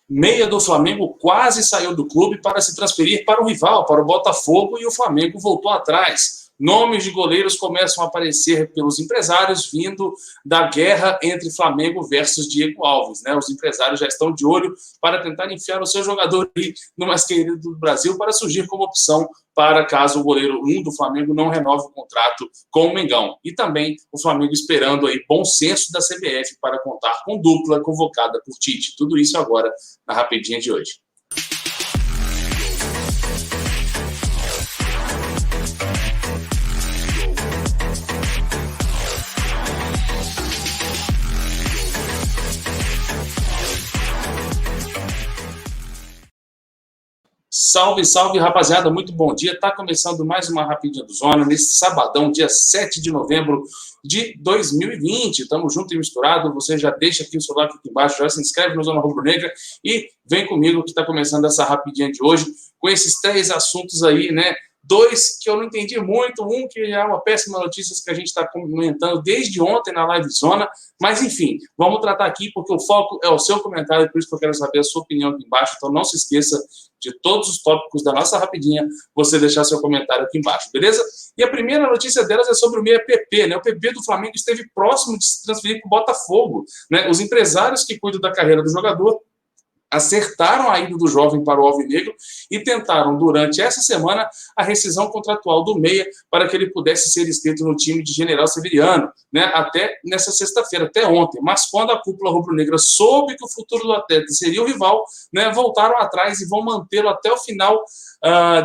Meia do Flamengo quase saiu do clube para se transferir para o rival, para o Botafogo, e o Flamengo voltou atrás. Nomes de goleiros começam a aparecer pelos empresários vindo da guerra entre Flamengo versus Diego Alves, né? Os empresários já estão de olho para tentar enfiar o seu jogador no mais querido do Brasil para surgir como opção para caso o goleiro 1 do Flamengo não renove o contrato com o Mengão. E também o Flamengo esperando aí bom senso da CBF para contar com dupla convocada por Tite. Tudo isso agora na Rapidinha de hoje. Salve, salve, rapaziada, muito bom dia. Está começando mais uma Rapidinha do Zona, nesse sabadão, dia 7 de novembro de 2020. Estamos juntos e misturados. Você já deixa aqui o seu like aqui embaixo, já se inscreve no Zona Rubro Negra e vem comigo que está começando essa Rapidinha de hoje com esses 3 assuntos aí, né? 2 que eu não entendi muito, um que é uma péssima notícia que a gente está comentando desde ontem na Live Zona, mas enfim, vamos tratar aqui porque o foco é o seu comentário, por isso que eu quero saber a sua opinião aqui embaixo, então não se esqueça de todos os tópicos da nossa Rapidinha, você deixar seu comentário aqui embaixo, beleza? E a primeira notícia delas é sobre o meia PP, né? O PP do Flamengo esteve próximo de se transferir para o Botafogo, né? Os empresários que cuidam da carreira do jogador acertaram a ida do jovem para o Alvinegro e tentaram, durante essa semana, a rescisão contratual do meia para que ele pudesse ser inscrito no time de General Severiano, né, até nessa sexta-feira, até ontem. Mas quando a cúpula rubro-negra soube que o futuro do atleta seria o rival, né, voltaram atrás e vão mantê-lo até o final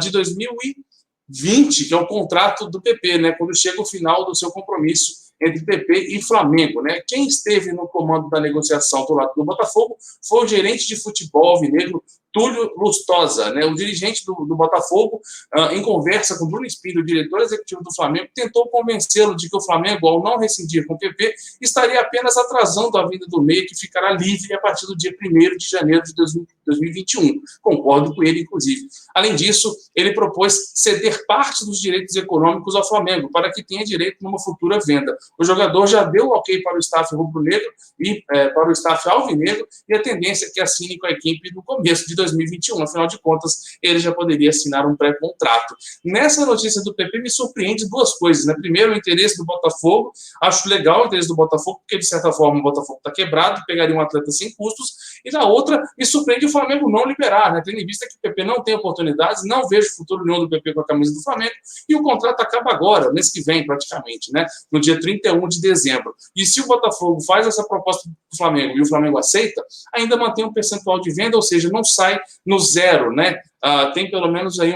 de 2020, que é o contrato do PP, né, quando chega o final do seu compromisso entre PP e Flamengo, né? Quem esteve no comando da negociação do lado do Botafogo foi o gerente de futebol alvinegro, Túlio Lustosa, né? O dirigente do Botafogo, em conversa com Bruno Espírito, o diretor executivo do Flamengo, tentou convencê-lo de que o Flamengo, ao não rescindir com o PP, estaria apenas atrasando a vinda do meia, que ficará livre a partir do dia 1º de janeiro de 2021. Concordo com ele, inclusive. Além disso, ele propôs ceder parte dos direitos econômicos ao Flamengo, para que tenha direito numa futura venda. O jogador já deu o ok para o staff rubro-negro e para o staff alvinegro, e a tendência é que assine com a equipe no começo de 2021. Afinal de contas, ele já poderia assinar um pré-contrato. Nessa notícia do PP, me surpreende 2 coisas, né? Primeiro, o interesse do Botafogo. Acho legal o interesse do Botafogo, porque, de certa forma, o Botafogo está quebrado, pegaria um atleta sem custos. E, na outra, me surpreende o Flamengo não liberar, né? Tendo em vista que o PP não tem oportunidades, não vejo futuro nenhum do PP com a camisa do Flamengo, e o contrato acaba agora, mês que vem, praticamente, né? No dia 31 de dezembro. E se o Botafogo faz essa proposta do Flamengo e o Flamengo aceita, ainda mantém um percentual de venda, ou seja, não sai no zero, né? Tem pelo menos aí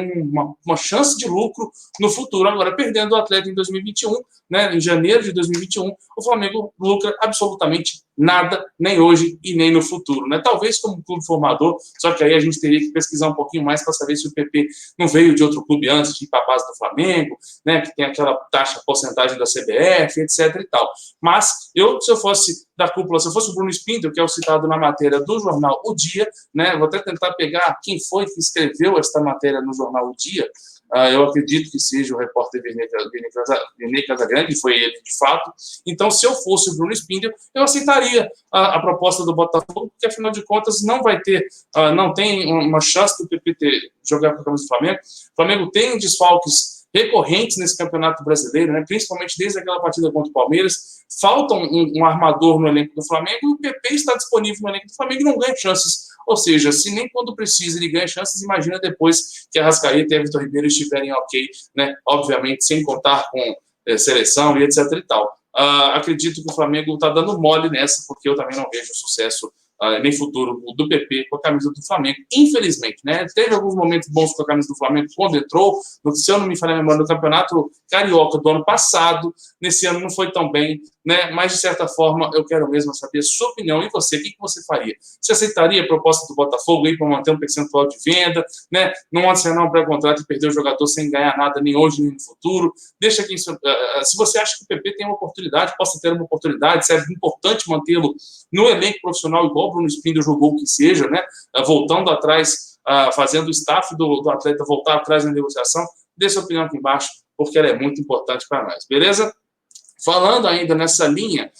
uma chance de lucro no futuro. Agora, perdendo o atleta em 2021, né, em janeiro de 2021, o Flamengo lucra absolutamente nada, nem hoje e nem no futuro, né? Talvez como clube formador, só que aí a gente teria que pesquisar um pouquinho mais para saber se o PP não veio de outro clube antes de ir para a base do Flamengo, né, que tem aquela taxa, porcentagem da CBF, etc e tal. Mas se eu fosse da cúpula, se eu fosse o Bruno Spindel, que é o citado na matéria do jornal O Dia, né, vou até tentar pegar quem foi que escreveu esta matéria no jornal O Dia. Eu acredito que seja o repórter Vernei Casagrande, foi ele de fato. Então, se eu fosse o Bruno Spindel, eu aceitaria a proposta do Botafogo, porque afinal de contas não vai ter, não tem uma chance do PP jogar com a camisa do Flamengo. O Flamengo tem desfalques recorrentes nesse Campeonato Brasileiro, né, principalmente desde aquela partida contra o Palmeiras. Falta um armador no elenco do Flamengo e o PP está disponível no elenco do Flamengo e não ganha chances. Ou seja, se nem quando precisa ele ganha chances, imagina depois que a Arrascaeta e a Vitor Ribeiro estiverem ok, né? Obviamente sem contar com seleção e etc e tal. Acredito que o Flamengo está dando mole nessa, porque eu também não vejo sucesso nem futuro do PP com a camisa do Flamengo, infelizmente, né? Teve alguns momentos bons com a camisa do Flamengo quando entrou, se eu não me falei a memória, no Campeonato Carioca do ano passado. Nesse ano não foi tão bem, né? Mas de certa forma eu quero mesmo saber a sua opinião. E você, o que você faria? Você aceitaria a proposta do Botafogo aí para manter um percentual de venda, né? Não assinar um pré-contrato e perder o jogador sem ganhar nada nem hoje nem no futuro? Deixa aqui, se você acha que o PP tem uma oportunidade, possa ter uma oportunidade, se é importante mantê-lo no elenco profissional, igual o Bruno Spindel jogou o que seja, né? Voltando atrás, fazendo o staff do atleta voltar atrás na negociação. Dê sua opinião aqui embaixo, porque ela é muito importante para nós, beleza? Falando ainda nessa linha,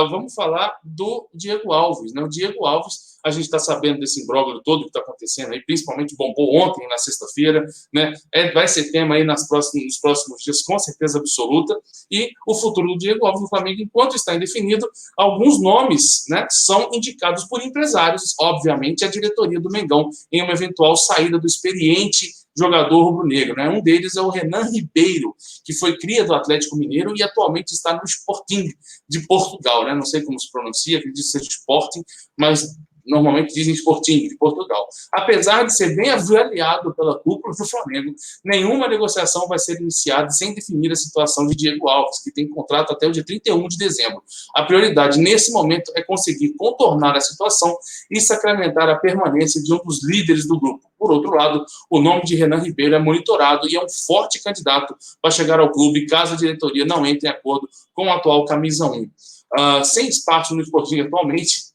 vamos falar do Diego Alves, né? O Diego Alves A gente está sabendo desse imbróglio todo que está acontecendo aí, principalmente bombou ontem, na sexta-feira, né? Vai ser tema aí nos próximos dias, com certeza absoluta. E o futuro do Diego Alves no Flamengo, enquanto está indefinido, alguns nomes, né, são indicados por empresários, obviamente, a diretoria do Mengão, em uma eventual saída do experiente jogador rubro-negro, né? Um deles é o Renan Ribeiro, que foi cria do Atlético Mineiro e atualmente está no Sporting de Portugal, né? Não sei como se pronuncia, acredito que seja Sporting, mas normalmente dizem Sporting de Portugal. Apesar de ser bem avaliado pela cúpula do Flamengo, nenhuma negociação vai ser iniciada sem definir a situação de Diego Alves, que tem contrato até o dia 31 de dezembro. A prioridade nesse momento é conseguir contornar a situação e sacramentar a permanência de um dos líderes do grupo. Por outro lado, o nome de Renan Ribeiro é monitorado e é um forte candidato para chegar ao clube caso a diretoria não entre em acordo com o atual camisa 1. Sem espaço no Sporting atualmente,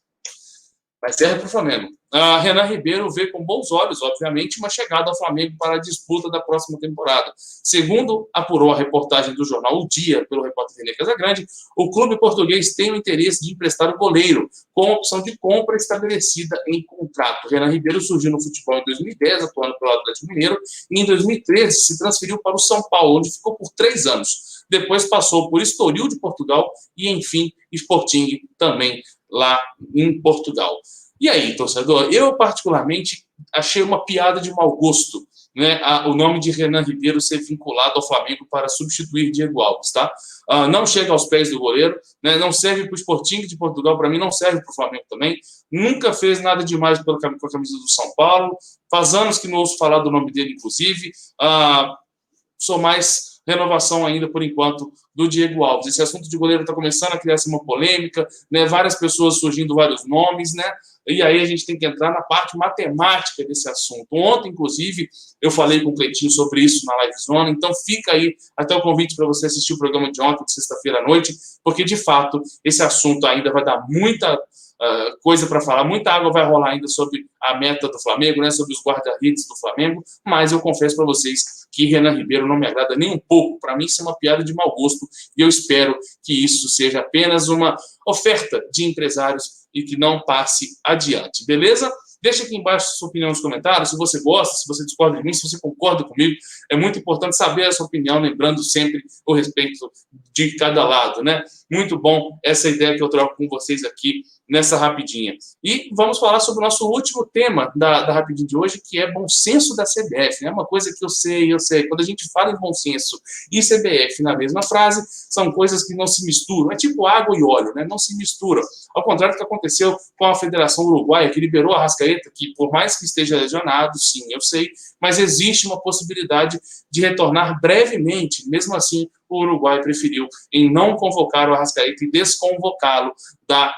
vai ser para o Flamengo. Renan Ribeiro vê com bons olhos, obviamente, uma chegada ao Flamengo para a disputa da próxima temporada. Segundo apurou a reportagem do jornal O Dia, pelo repórter René Casagrande, o clube português tem o interesse de emprestar o goleiro, com a opção de compra estabelecida em contrato. Renan Ribeiro surgiu no futebol em 2010, atuando pelo Atlético Mineiro, e em 2013 se transferiu para o São Paulo, onde ficou por 3 anos. Depois passou por Estoril de Portugal e, enfim, Sporting também lá em Portugal. E aí, torcedor, eu particularmente achei uma piada de mau gosto, né, o nome de Renan Ribeiro ser vinculado ao Flamengo para substituir Diego Alves, tá? Não chega aos pés do goleiro, né, não serve para o Sporting de Portugal, para mim não serve para o Flamengo também, nunca fez nada demais com a camisa do São Paulo, faz anos que não ouço falar do nome dele, inclusive, sou mais renovação ainda, por enquanto, do Diego Alves. Esse assunto de goleiro está começando a criar uma polêmica, né? Várias pessoas surgindo vários nomes, né? E aí a gente tem que entrar na parte matemática desse assunto. Ontem, inclusive, eu falei com o Cleitinho sobre isso na Live Zona, então fica aí até o convite para você assistir o programa de ontem, de sexta-feira à noite, porque, de fato, esse assunto ainda vai dar muita coisa para falar, muita água vai rolar ainda sobre a meta do Flamengo, né, sobre os guarda-redes do Flamengo, mas eu confesso para vocês que Renan Ribeiro não me agrada nem um pouco. Para mim, isso é uma piada de mau gosto e eu espero que isso seja apenas uma oferta de empresários e que não passe adiante, beleza? Deixa aqui embaixo a sua opinião nos comentários, se você gosta, se você discorda de mim, se você concorda comigo. É muito importante saber a sua opinião, lembrando sempre o respeito de cada lado, né? Muito bom essa ideia que eu troco com vocês aqui nessa Rapidinha. E vamos falar sobre o nosso último tema da Rapidinha de hoje, que é bom senso da CBF. É uma coisa que eu sei. Quando a gente fala em bom senso e CBF na mesma frase, são coisas que não se misturam. É tipo água e óleo, né? Não se misturam. Ao contrário do que aconteceu com a Federação Uruguaia, que liberou a Arrascaeta, que por mais que esteja lesionado, sim, eu sei, mas existe uma possibilidade de retornar brevemente. Mesmo assim, o Uruguai preferiu em não convocar o Arrascaeta e desconvocá-lo da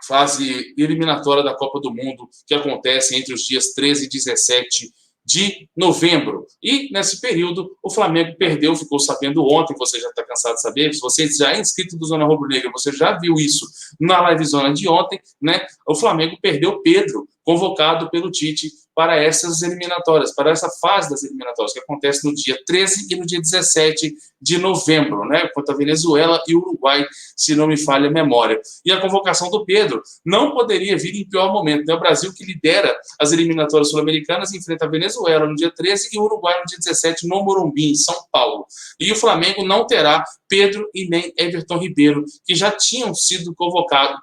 fase eliminatória da Copa do Mundo, que acontece entre os dias 13 e 17 de novembro. E, nesse período, o Flamengo perdeu, ficou sabendo ontem, você já está cansado de saber, se você já é inscrito do Zona Rubro Negra, você já viu isso na Live Zona de ontem, né? O Flamengo perdeu Pedro, convocado pelo Tite para essas eliminatórias, para essa fase das eliminatórias, que acontece no dia 13 e no dia 17 de novembro, né? Contra a Venezuela e o Uruguai, se não me falha a memória. E a convocação do Pedro não poderia vir em pior momento, né? O Brasil, que lidera as eliminatórias sul-americanas, enfrenta a Venezuela no dia 13 e o Uruguai no dia 17 no Morumbi, em São Paulo. E o Flamengo não terá Pedro e nem Everton Ribeiro, que já tinha sido convocado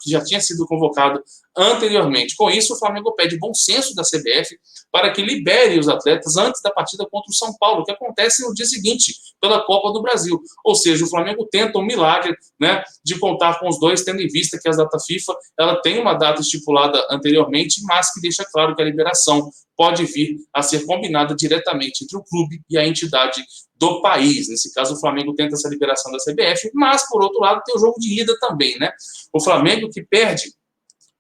anteriormente. Com isso, o Flamengo pede bom senso da CBF para que libere os atletas antes da partida contra o São Paulo, que acontece no dia seguinte, pela Copa do Brasil. Ou seja, o Flamengo tenta um milagre, né, de contar com os dois, tendo em vista que a data FIFA ela tem uma data estipulada anteriormente, mas que deixa claro que a liberação pode vir a ser combinada diretamente entre o clube e a entidade do país. Nesse caso, o Flamengo tenta essa liberação da CBF, mas, por outro lado, tem o jogo de ida também, né? O Flamengo que perde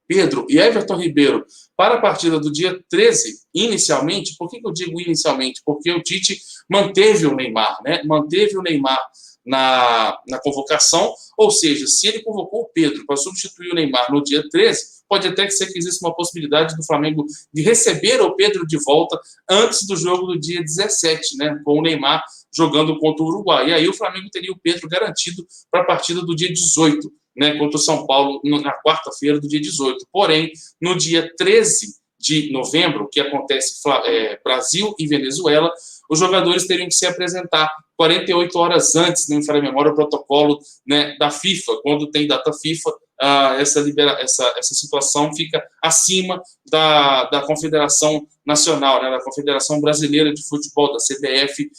Pedro e Everton Ribeiro para a partida do dia 13, inicialmente. Por que eu digo inicialmente? Porque o Tite manteve o Neymar, né? Manteve o Neymar na convocação, ou seja, se ele convocou o Pedro para substituir o Neymar no dia 13, pode até ser que exista uma possibilidade do Flamengo de receber o Pedro de volta antes do jogo do dia 17, né? Com o Neymar jogando contra o Uruguai. E aí o Flamengo teria o Pedro garantido para a partida do dia 18. né, contra o São Paulo na quarta-feira do dia 18. Porém, no dia 13 de novembro, que acontece Brasil e Venezuela, os jogadores teriam que se apresentar 48 horas antes, não me falha a memória, o protocolo, né, da FIFA. Quando tem data FIFA, essa situação fica acima da Confederação Nacional, né, da Confederação Brasileira de Futebol, da CBF,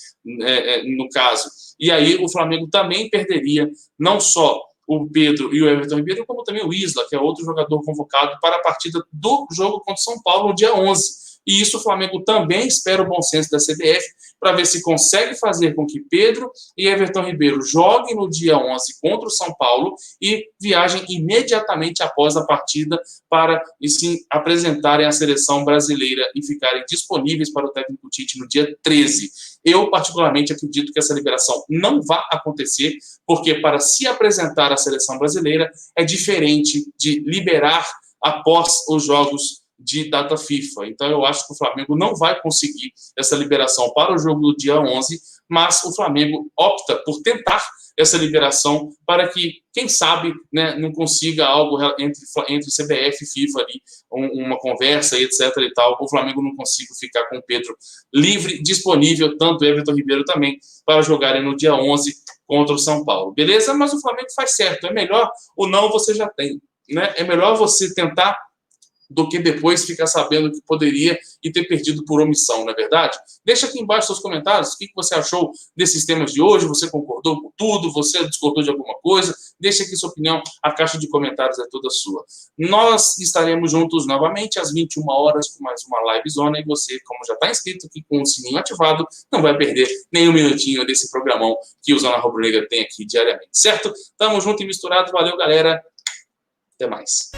no caso. E aí o Flamengo também perderia não só o Pedro e o Everton Ribeiro, como também o Isla, que é outro jogador convocado para a partida do jogo contra o São Paulo no dia 11. E isso o Flamengo também espera o bom senso da CBF para ver se consegue fazer com que Pedro e Everton Ribeiro joguem no dia 11 contra o São Paulo e viajem imediatamente após a partida para se apresentarem à seleção brasileira e ficarem disponíveis para o técnico Tite no dia 13. Eu, particularmente, acredito que essa liberação não vai acontecer, porque para se apresentar à seleção brasileira é diferente de liberar após os jogos de data FIFA. Então, eu acho que o Flamengo não vai conseguir essa liberação para o jogo do dia 11, mas o Flamengo opta por tentar essa liberação para que, quem sabe, né, não consiga algo entre CBF e FIFA ali, uma conversa e etc e tal, o Flamengo não consiga ficar com o Pedro livre, disponível, tanto Everton Ribeiro também, para jogarem no dia 11 contra o São Paulo. Beleza? Mas o Flamengo faz certo. É melhor o não você já tem, né? É melhor você tentar do que depois ficar sabendo que poderia e ter perdido por omissão, não é verdade? Deixa aqui embaixo seus comentários, o que você achou desses temas de hoje, você concordou com tudo, você discordou de alguma coisa, deixa aqui sua opinião, a caixa de comentários é toda sua. Nós estaremos juntos novamente às 21 horas com mais uma live zona e você, como já está inscrito aqui com o sininho ativado, não vai perder nem um minutinho desse programão que o Zona Rubro Negra tem aqui diariamente, certo? Tamo junto e misturado, valeu galera, até mais.